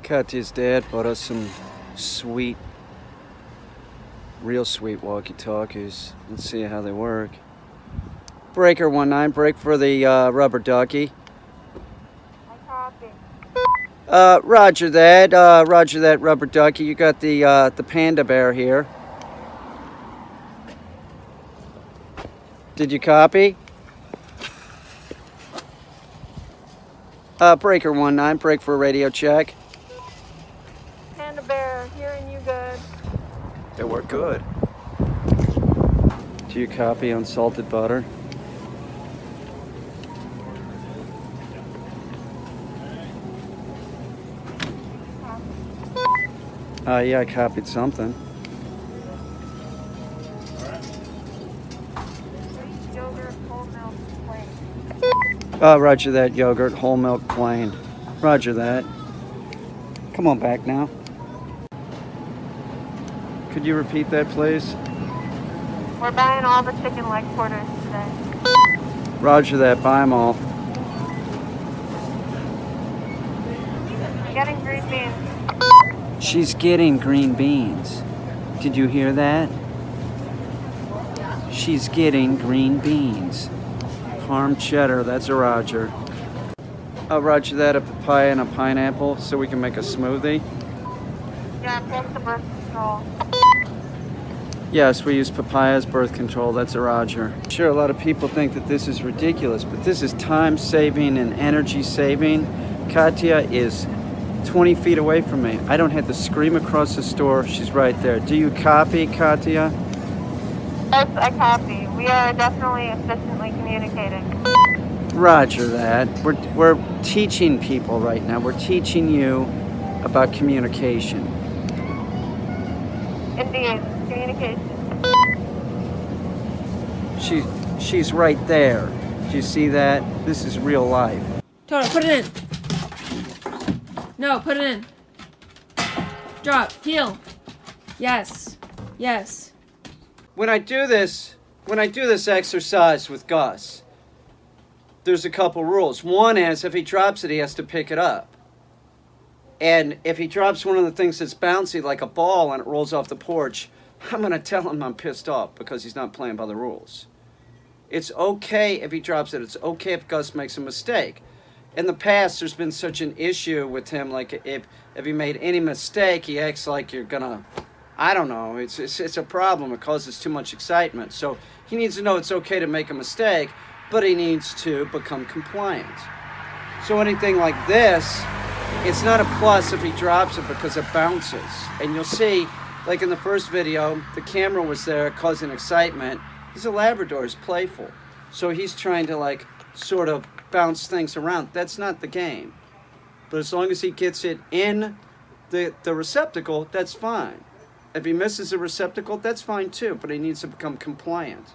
Katya's dad bought us some sweet, real sweet walkie-talkies. Let's see how they work. Breaker 19, break for the rubber ducky. I copy. Roger that. Roger that, rubber ducky. You got the panda bear here. Did you copy? Breaker 19, break for a radio check. Panda bear, hearing you good. They work good. Do you copy unsalted butter? Yeah, I copied something. Yogurt, whole milk, plain. Roger that, yogurt, whole milk, plain. Roger that. Come on back now. Could you repeat that, please? We're buying all the chicken leg quarters today. Roger that, buy them all. Getting green beans. She's getting green beans. Did you hear that? She's getting green beans. Parm cheddar, that's a Roger. Roger that, a papaya and a pineapple so we can make a smoothie. Yeah, plus the birth control. Yes, we use papaya as birth control, that's a Roger. Sure, a lot of people think that this is ridiculous, but this is time saving and energy saving. Katya is 20 feet away from me. I don't have to scream across the store. She's right there. Do you copy, Katya? Yes, I copy. We are definitely efficiently communicating. Roger that. We're teaching people right now. We're teaching you about communication. Indeed, communication. She's right there. Do you see that? This is real life. Toto, put it in. No, put it in. Drop. Heel. Yes. Yes. When I do this exercise with Gus, there's a couple rules. One is if he drops it, he has to pick it up. And if he drops one of the things that's bouncy like a ball and it rolls off the porch, I'm going to tell him I'm pissed off because he's not playing by the rules. It's okay if he drops it. It's okay if Gus makes a mistake. In the past, there's been such an issue with him, like if he made any mistake, he acts like you're gonna, I don't know, it's a problem. It causes too much excitement. So he needs to know it's okay to make a mistake, but he needs to become compliant. So anything like this, it's not a plus if he drops it because it bounces. And you'll see, like in the first video, the camera was there causing excitement. He's a Labrador, he's playful. So he's trying to like sort of bounce things around. That's not the game. But as long as he gets it in the receptacle, that's fine. If he misses the receptacle, that's fine too, but he needs to become compliant.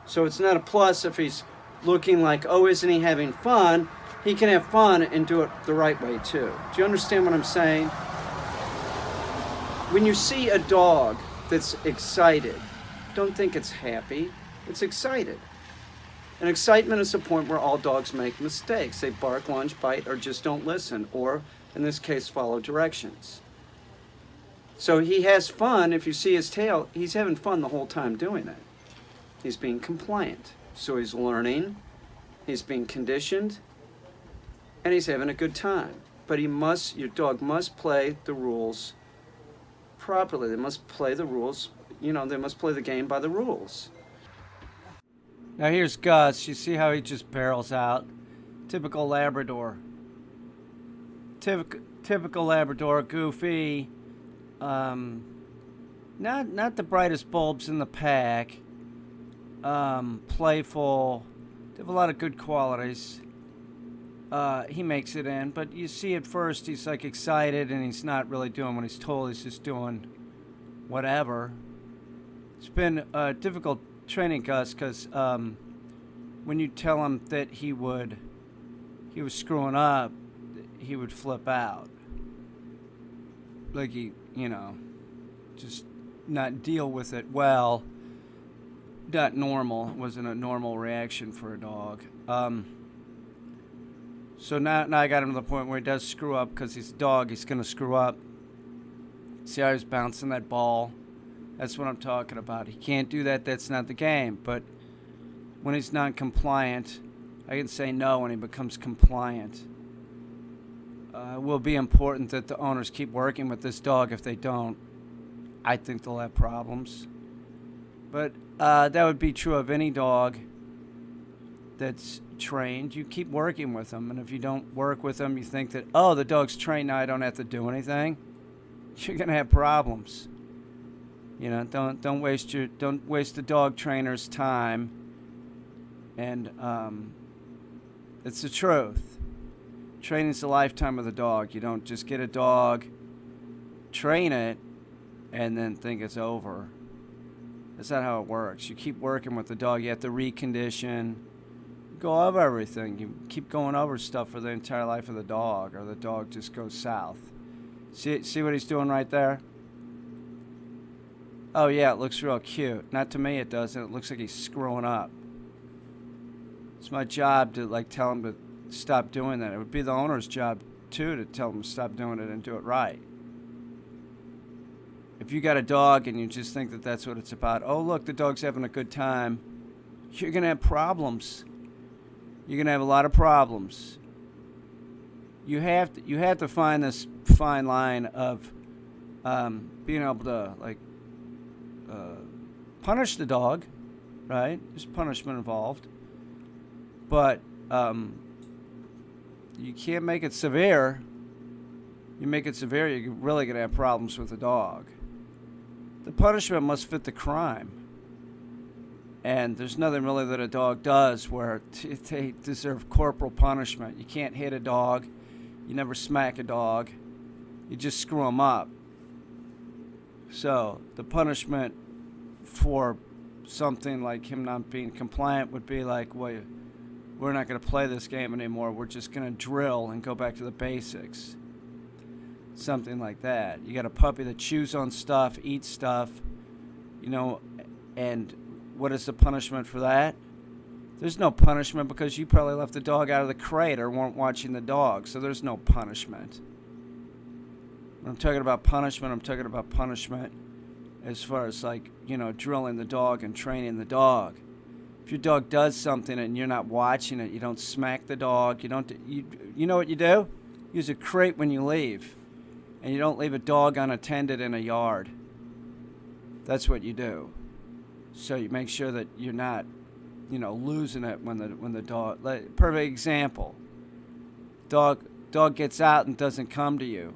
So it's not a plus if he's looking like, oh, isn't he having fun? He can have fun and do it the right way too. Do you understand what I'm saying? When you see a dog that's excited, don't think it's happy, it's excited. And excitement is the point where all dogs make mistakes. They bark, lunge, bite, or just don't listen, or in this case, follow directions. So he has fun. If you see his tail, he's having fun the whole time doing it. He's being compliant. So he's learning, he's being conditioned, and he's having a good time. But your dog must play the rules properly. They must play the rules, they must play the game by the rules. Now here's Gus. You see how he just barrels out. Typical Labrador. Typical Labrador, goofy. Not the brightest bulbs in the pack. Playful. They have a lot of good qualities. He makes it in, but you see at first he's like excited and he's not really doing what he's told. He's just doing whatever. It's been difficult training Gus because when you tell him that he was screwing up, he would flip out. Like just not deal with it well. Not normal. It wasn't a normal reaction for a dog. So now I got him to the point where he does screw up because he's a dog. He's going to screw up. See how he's bouncing that ball? That's what I'm talking about. He can't do that. That's not the game. But when he's non-compliant, I can say no when he becomes compliant. It will be important that the owners keep working with this dog. If they don't, I think they'll have problems. But that would be true of any dog that's trained. You keep working with them, and if you don't work with them, you think that, oh, the dog's trained, now I don't have to do anything. You're gonna have problems. You know, don't waste the dog trainer's time. And it's the truth. Training's a lifetime with a dog. You don't just get a dog, train it, and then think it's over. That's not how it works. You keep working with the dog. You have to recondition. Go over everything. You keep going over stuff for the entire life of the dog, or the dog just goes south. See what he's doing right there? Oh yeah, it looks real cute. Not to me, it doesn't. It looks like he's screwing up. It's my job to tell him to stop doing that. It would be the owner's job too to tell him to stop doing it and do it right. If you got a dog and you just think that that's what it's about, oh look, the dog's having a good time, you're gonna have problems. You're gonna have a lot of problems. You have to find this fine line of being able to punish the dog, right? There's punishment involved, but you can't make it severe. You make it severe, you're really gonna have problems with the dog. The punishment must fit the crime. And there's nothing really that a dog does where they deserve corporal punishment. You can't hit a dog. You never smack a dog. You just screw them up. So the punishment for something like him not being compliant would be like, well, we're not going to play this game anymore. We're just going to drill and go back to the basics. Something like that. You got a puppy that chews on stuff, eats stuff, and what is the punishment for that? There's no punishment because you probably left the dog out of the crate or weren't watching the dog, so there's no punishment. When I'm talking about punishment, I'm talking about punishment as far as drilling the dog and training the dog. If your dog does something and you're not watching it, you don't smack the dog, you know what you do? Use a crate when you leave. And you don't leave a dog unattended in a yard. That's what you do. So you make sure that you're not, losing it when the dog. Perfect example. Dog gets out and doesn't come to you.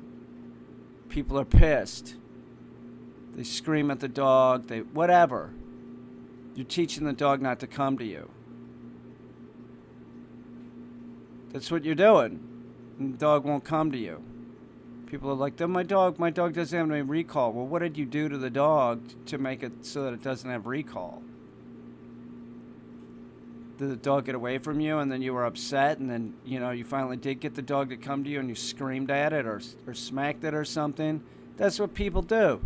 People are pissed. They scream at the dog. Whatever. You're teaching the dog not to come to you. That's what you're doing. And the dog won't come to you. People are like, my dog doesn't have any recall. Well, what did you do to the dog to make it so that it doesn't have recall? Did the dog get away from you and then you were upset and then, you finally did get the dog to come to you and you screamed at it or smacked it or something? That's what people do.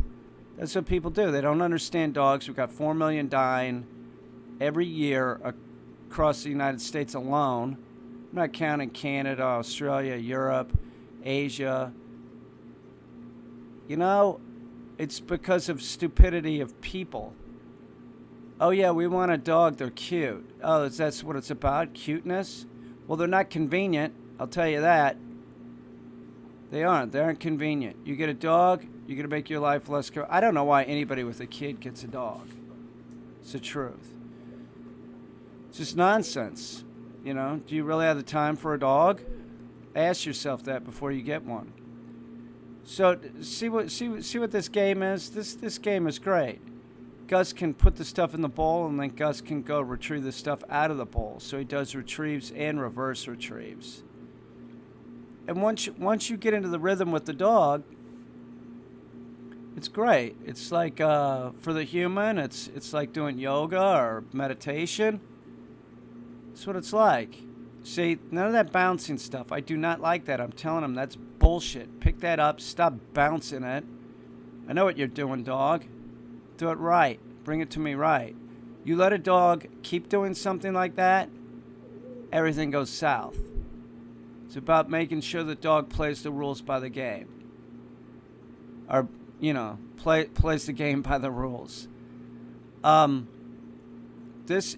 That's what people do. They don't understand dogs. We've got 4 million dying every year across the United States alone. I'm not counting Canada, Australia, Europe, Asia. It's because of stupidity of people. Oh yeah, we want a dog, they're cute. Oh, that's what it's about, cuteness? Well, they're not convenient, I'll tell you that. They aren't convenient. You get a dog, you're going to make your life less... I don't know why anybody with a kid gets a dog. It's the truth. It's just nonsense. Do you really have the time for a dog? Ask yourself that before you get one. So see what this game is. This game is great. Gus can put the stuff in the bowl, and then Gus can go retrieve the stuff out of the bowl. So he does retrieves and reverse retrieves. And once you get into the rhythm with the dog, it's great. It's like for the human, it's like doing yoga or meditation. That's what it's like. See, none of that bouncing stuff. I do not like that. I'm telling him that's bullshit. Pick that up. Stop bouncing it. I know what you're doing, dog. Do it right. Bring it to me right. You let a dog keep doing something like that, everything goes south. It's about making sure the dog plays the rules by the game. Or, plays the game by the rules. This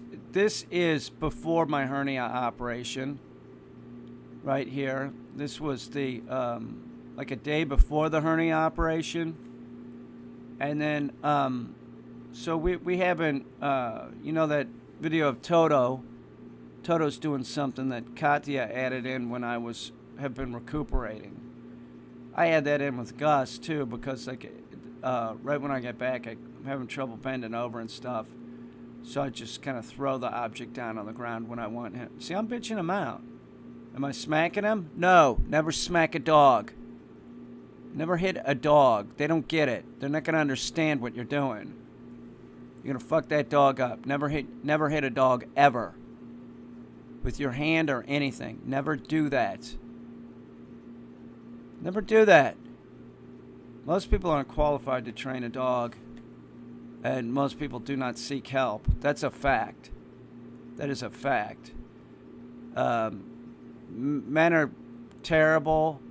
is before my hernia operation. Right here. This was the, like a day before the hernia operation. And then, so we haven't, that video of Toto. Toto's doing something that Katya added in when I have been recuperating. I had that in with Gus too because right when I get back, I'm having trouble bending over and stuff. So I just kind of throw the object down on the ground when I want him. See, I'm bitching him out. Am I smacking him? No, never smack a dog. Never hit a dog. They don't get it. They're not going to understand what you're doing. You're going to fuck that dog up. Never hit a dog ever. With your hand or anything. Never do that. Never do that. Most people aren't qualified to train a dog. And most people do not seek help. That's a fact. That is a fact. Men are terrible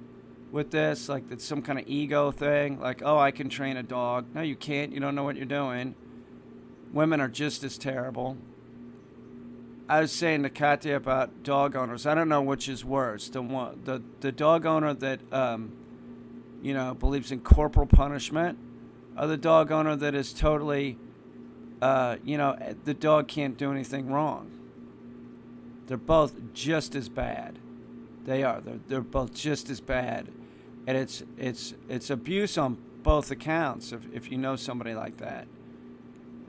with this. Like, it's some kind of ego thing. Like, oh, I can train a dog. No, you can't. You don't know what you're doing. Women are just as terrible. I was saying to Katya about dog owners. I don't know which is worse. The dog owner that, believes in corporal punishment, or the dog owner that is totally, the dog can't do anything wrong. They're both just as bad. They are. They're both just as bad, and it's abuse on both accounts. If you know somebody like that,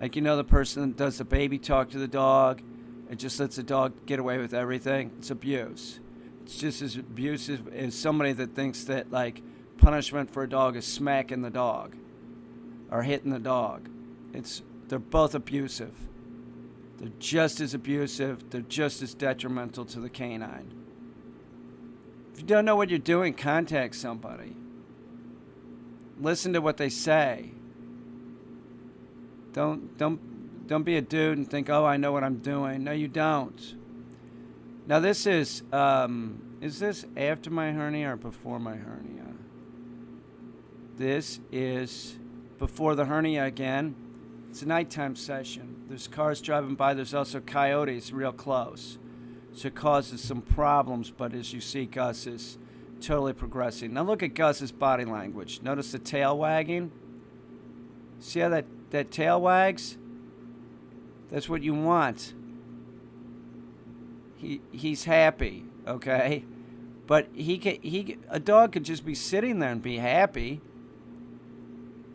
like the person that does the baby talk to the dog. It just lets the dog get away with everything. It's abuse. It's just as abusive as somebody that thinks that, like, punishment for a dog is smacking the dog or hitting the dog. They're both abusive. They're just as abusive. They're just as detrimental to the canine. If you don't know what you're doing, contact somebody. Listen to what they say. Don't be a dude and think, oh, I know what I'm doing. No, you don't. Now, this is this after my hernia or before my hernia? This is before the hernia again. It's a nighttime session. There's cars driving by. There's also coyotes real close. So it causes some problems, but as you see, Gus is totally progressing. Now, look at Gus's body language. Notice the tail wagging? See how that tail wags? That's what you want. He's happy, okay? But a dog could just be sitting there and be happy.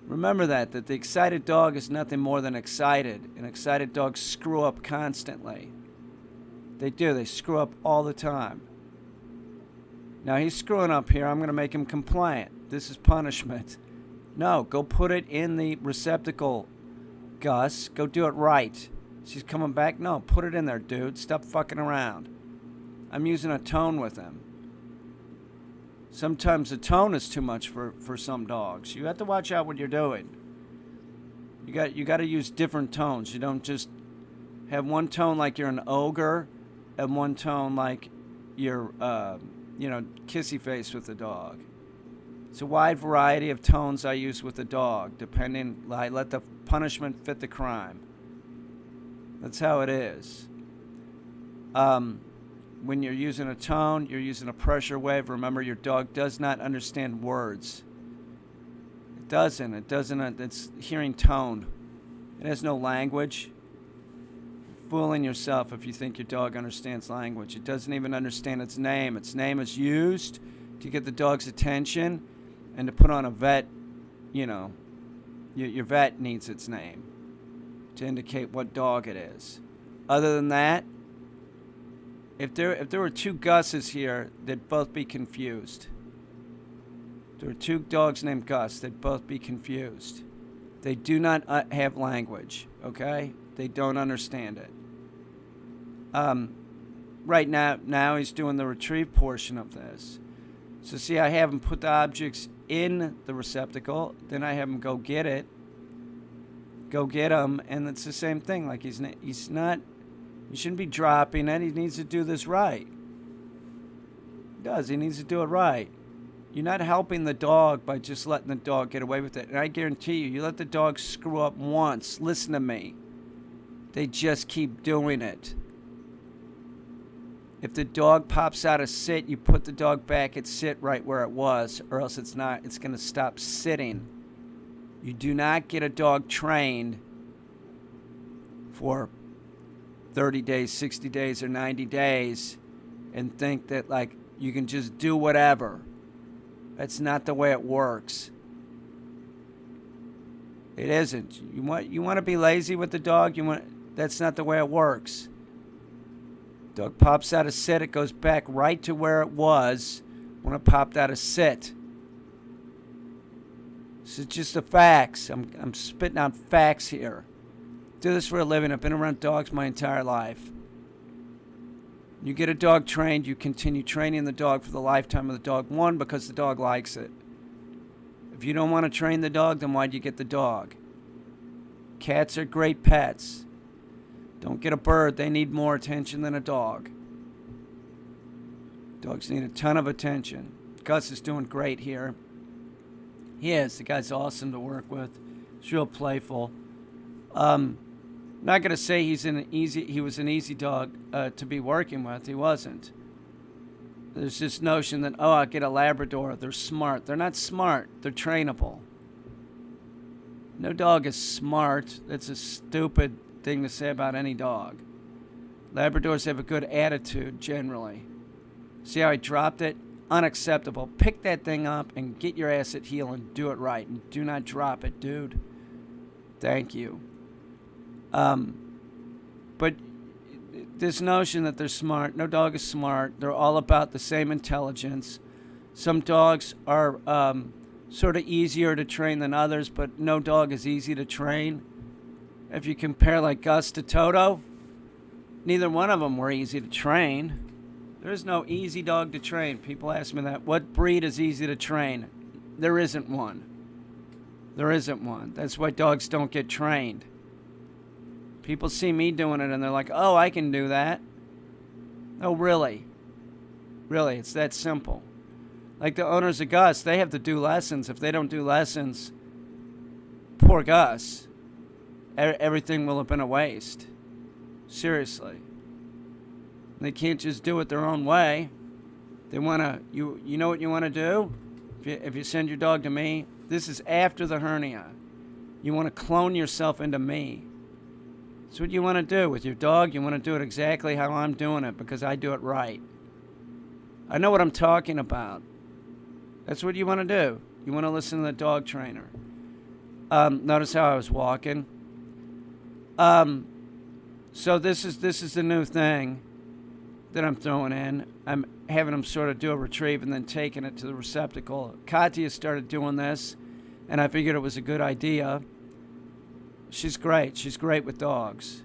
Remember that the excited dog is nothing more than excited. And excited dogs screw up constantly. They do. They screw up all the time. Now he's screwing up here. I'm going to make him compliant. This is punishment. No, go put it in the receptacle, Gus. Go do it right. She's coming back? No, put it in there, dude. Stop fucking around. I'm using a tone with him. Sometimes the tone is too much for some dogs. You have to watch out what you're doing. You got to use different tones. You don't just have one tone like you're an ogre and one tone like you're, kissy face with the dog. It's a wide variety of tones I use with the dog, depending. I let the punishment fit the crime. That's how it is. When you're using a tone, you're using a pressure wave. Remember, your dog does not understand words. It doesn't. It's hearing tone. It has no language. You're fooling yourself if you think your dog understands language. It doesn't even understand its name. Its name is used to get the dog's attention and to put on a vet, your vet needs its name to indicate what dog it is. Other than that, if there were two Gus's here, they'd both be confused. If there were two dogs named Gus, they'd both be confused. They do not have language, okay? They don't understand it. Right now he's doing the retrieve portion of this. So see, I have him put the objects in the receptacle, then I have him go get it. Go get him, and it's the same thing. Like he's not. You shouldn't be dropping it. He needs to do this right. He does. He needs to do it right. You're not helping the dog by just letting the dog get away with it. And I guarantee you let the dog screw up once. Listen to me. They just keep doing it. If the dog pops out of sit, you put the dog back at sit right where it was, or else it's going to stop sitting. You do not get a dog trained for 30 days, 60 days, or 90 days and think that, like, you can just do whatever. That's not the way it works. It isn't. You want to be lazy with the dog? That's not the way it works. Dog pops out of sit, it goes back right to where it was when it popped out of sit. This is just the facts. I'm spitting out facts here. Do this for a living. I've been around dogs my entire life. You get a dog trained, you continue training the dog for the lifetime of the dog. One, because the dog likes it. If you don't want to train the dog, then why'd you get the dog? Cats are great pets. Don't get a bird. They need more attention than a dog. Dogs need a ton of attention. Gus is doing great here. He is. The guy's awesome to work with. He's real playful. Not going to say he was an easy dog to be working with. He wasn't. There's this notion that, I'll get a Labrador. They're smart. They're not smart. They're trainable. No dog is smart. That's a stupid thing to say about any dog. Labradors have a good attitude, generally. See how I dropped it? Unacceptable. Pick that thing up and get your ass at heel and do it right. And do not drop it, dude. Thank you. But this notion that they're smart, no dog is smart. They're all about the same intelligence. Some dogs are sort of easier to train than others, but no dog is easy to train. If you compare like Gus to Toto, neither one of them were easy to train. There is no easy dog to train. People ask me that. What breed is easy to train? There isn't one. There isn't one. That's why dogs don't get trained. People see me doing it and they're like, oh, I can do that. Oh, really? Really, it's that simple. Like the owners of Gus, they have to do lessons. If they don't do lessons, poor Gus, everything will have been a waste. Seriously. They can't just do it their own way. They want to, you know what you want to do? If you send your dog to me, this is after the hernia. You want to clone yourself into me. That's what you want to do with your dog. You want to do it exactly how I'm doing it because I do it right. I know what I'm talking about. That's what you want to do. You want to listen to the dog trainer. Notice how I was walking. So this is the new thing that I'm throwing in. I'm having them sort of do a retrieve and then taking it to the receptacle. Katya started doing this, and I figured it was a good idea. She's great. She's great with dogs.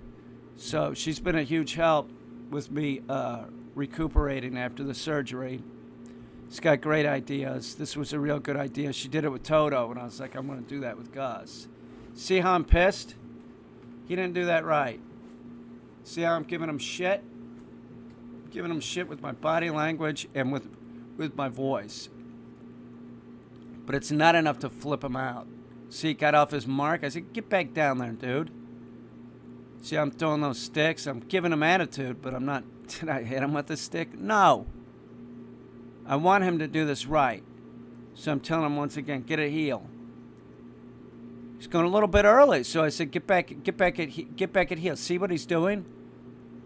So she's been a huge help with me recuperating after the surgery. She's got great ideas. This was a real good idea. She did it with Toto, and I was like, I'm going to do that with Gus. See how I'm pissed? He didn't do that right. See how I'm giving him shit? I'm giving him shit with my body language and with my voice. But it's not enough to flip him out. See, he got off his mark. I said, get back down there, dude. See, I'm throwing those sticks. I'm giving him attitude, but I'm not. Did I hit him with the stick? No. I want him to do this right. So I'm telling him once again, get a heel. He's going a little bit early, so I said, get back at heel. See what he's doing?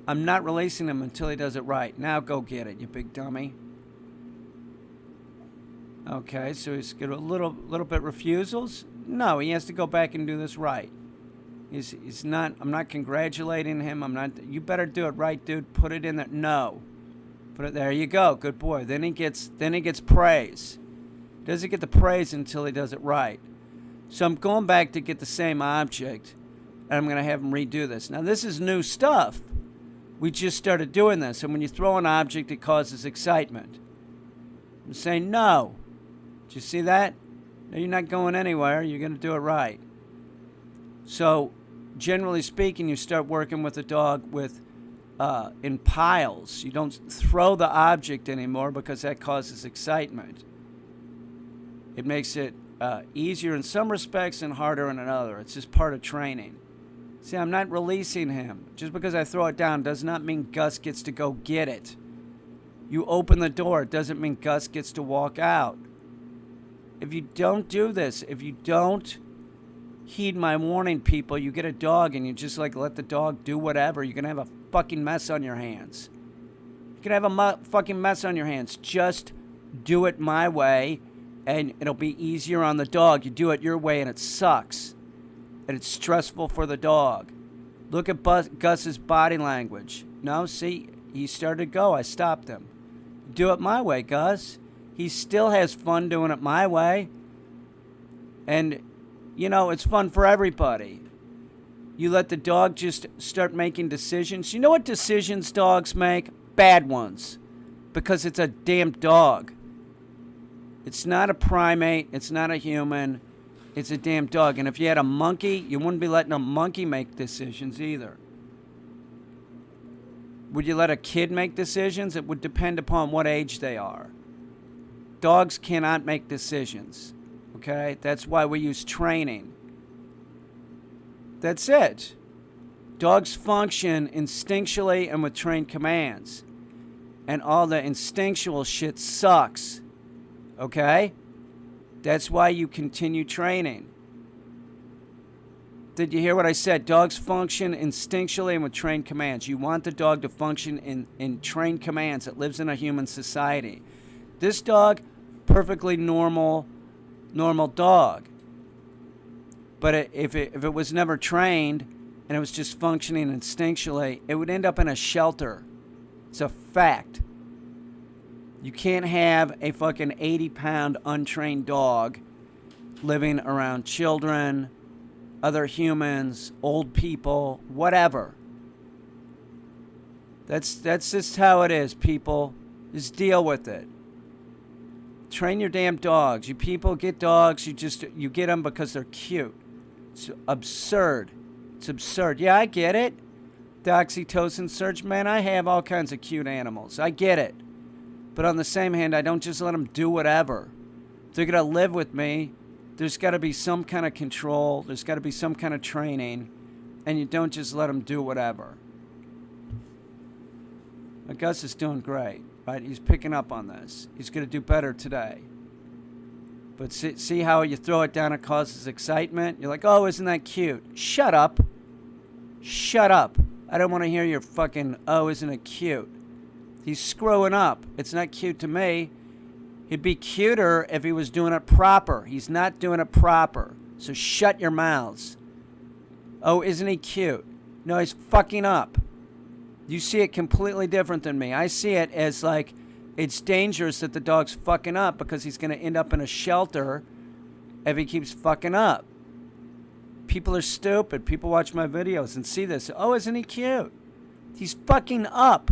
I'm not releasing him until he does it right. Now go get it, you big dummy. Okay, so he's got a little bit refusals. No, he has to go back and do this right. He's not. I'm not congratulating him. I'm not. You better do it right, dude. Put it in there. No, put it there. You go, good boy. Then he gets praise. Doesn't get the praise until he does it right. So I'm going back to get the same object, and I'm going to have him redo this. Now this is new stuff. We just started doing this, and when you throw an object, it causes excitement. I'm saying no. Did you see that? No, you're not going anywhere. You're going to do it right. So, generally speaking, you start working with a dog with in piles. You don't throw the object anymore because that causes excitement. It makes it easier in some respects and harder in another. It's just part of training. See, I'm not releasing him. Just because I throw it down does not mean Gus gets to go get it. You open the door, it doesn't mean Gus gets to walk out. If you don't do this, if you don't heed my warning, people, you get a dog and you just like let the dog do whatever, you're going to have a fucking mess on your hands. You're going to have a fucking mess on your hands. Just do it my way and it'll be easier on the dog. You do it your way and it sucks. And it's stressful for the dog. Look at Gus's body language. No, see, he started to go. I stopped him. Do it my way, Gus. He still has fun doing it my way. And, you know, it's fun for everybody. You let the dog just start making decisions. You know what decisions dogs make? Bad ones. Because it's a damn dog. It's not a primate. It's not a human. It's a damn dog. And if you had a monkey, you wouldn't be letting a monkey make decisions either. Would you let a kid make decisions? It would depend upon what age they are. Dogs cannot make decisions. Okay? That's why we use training. That's it. Dogs function instinctually and with trained commands. And all the instinctual shit sucks. Okay? That's why you continue training. Did you hear what I said? Dogs function instinctually and with trained commands. You want the dog to function in trained commands. It lives in a human society. This dog, perfectly normal dog. But if it was never trained and it was just functioning instinctually, it would end up in a shelter. It's a fact. You can't have a fucking 80-pound untrained dog living around children, other humans, old people, whatever. That's just how it is, people. Just deal with it. Train your damn dogs. You people get dogs, you get them because they're cute. It's absurd. It's absurd. Yeah, I get it. The oxytocin surge, man, I have all kinds of cute animals. I get it. But on the same hand, I don't just let them do whatever. If they're going to live with me, there's got to be some kind of control. There's got to be some kind of training. And you don't just let them do whatever. Now, Gus is doing great, right? He's picking up on this. He's going to do better today. But see how you throw it down, it causes excitement? You're like, oh, isn't that cute? Shut up. Shut up. I don't want to hear your fucking, oh, isn't it cute? He's screwing up. It's not cute to me. He'd be cuter if he was doing it proper. He's not doing it proper. So shut your mouths. Oh, isn't he cute? No, he's fucking up. You see it completely different than me. I see it as like it's dangerous that the dog's fucking up because he's going to end up in a shelter if he keeps fucking up. People are stupid. People watch my videos and see this. Oh, isn't he cute? He's fucking up.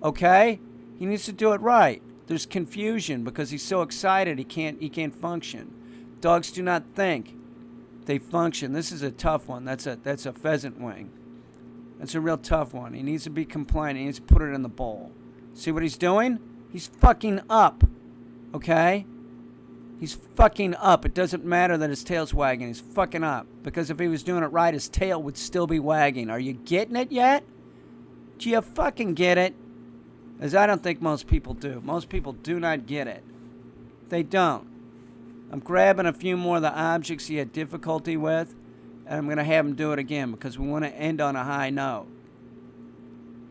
Okay? He needs to do it right. There's confusion because he's so excited he can't function. Dogs do not think. They function. This is a tough one. That's a pheasant wing. That's a real tough one. He needs to be compliant. He needs to put it in the bowl. See what he's doing? He's fucking up. Okay? He's fucking up. It doesn't matter that his tail's wagging. He's fucking up. Because if he was doing it right, his tail would still be wagging. Are you getting it yet? Do you fucking get it? As I don't think most people do. Most people do not get it. They don't. I'm grabbing a few more of the objects he had difficulty with, and I'm going to have him do it again because we want to end on a high note.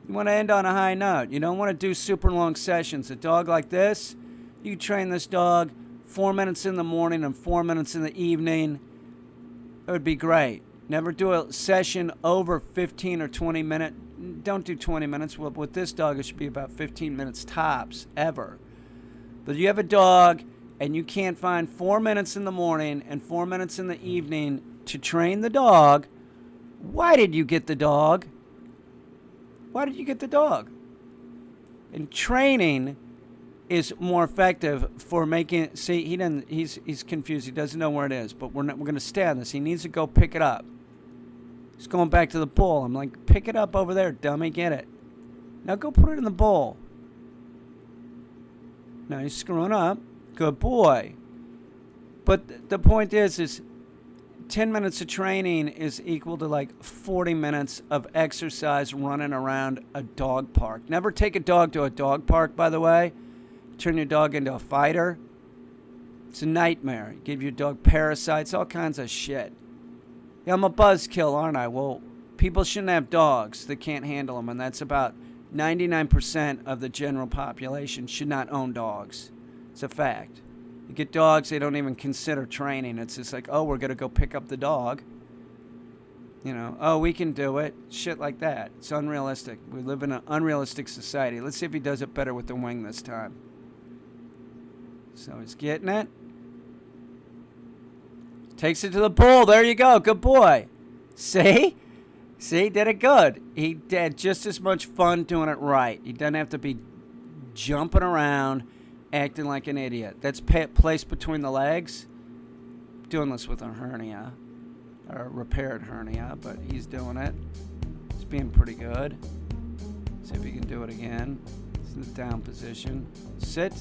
You want to end on a high note. You don't want to do super long sessions. A dog like this, you train this dog 4 minutes in the morning and 4 minutes in the evening. It would be great. Never do a session over 15 or 20 minutes. Don't do 20 minutes. Well, with this dog, it should be about 15 minutes tops, ever. But you have a dog, and you can't find 4 minutes in the morning and 4 minutes in the evening to train the dog. Why did you get the dog? Why did you get the dog? And training is more effective for making. See, he's confused. He doesn't know where it is. But we're going to stay on this. He needs to go pick it up. He's going back to the bull. I'm like, pick it up over there, dummy. Get it. Now go put it in the bowl. Now you're screwing up. Good boy. But the point is 10 minutes of training is equal to like 40 minutes of exercise running around a dog park. Never take a dog to a dog park, by the way. Turn your dog into a fighter. It's a nightmare. Give your dog parasites, all kinds of shit. Yeah, I'm a buzzkill, aren't I? Well, people shouldn't have dogs. They can't handle them, and that's about 99% of the general population should not own dogs. It's a fact. You get dogs, they don't even consider training. It's just like, oh, we're going to go pick up the dog. You know, oh, we can do it. Shit like that. It's unrealistic. We live in an unrealistic society. Let's see if he does it better with the wing this time. So he's getting it. Takes it to the bowl. There you go. Good boy. See? See, did it good. He had just as much fun doing it right. He doesn't have to be jumping around, acting like an idiot. That's placed between the legs. Doing this with a hernia, or a repaired hernia, but he's doing it. He's being pretty good. See if he can do it again. He's in the down position. Sit.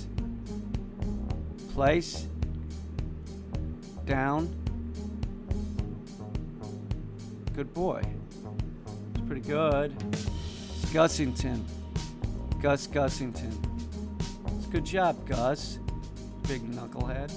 Place. Down. Good boy. It's pretty good. It's Gussington. Gus Gussington. It's a good job, Gus. Big knucklehead.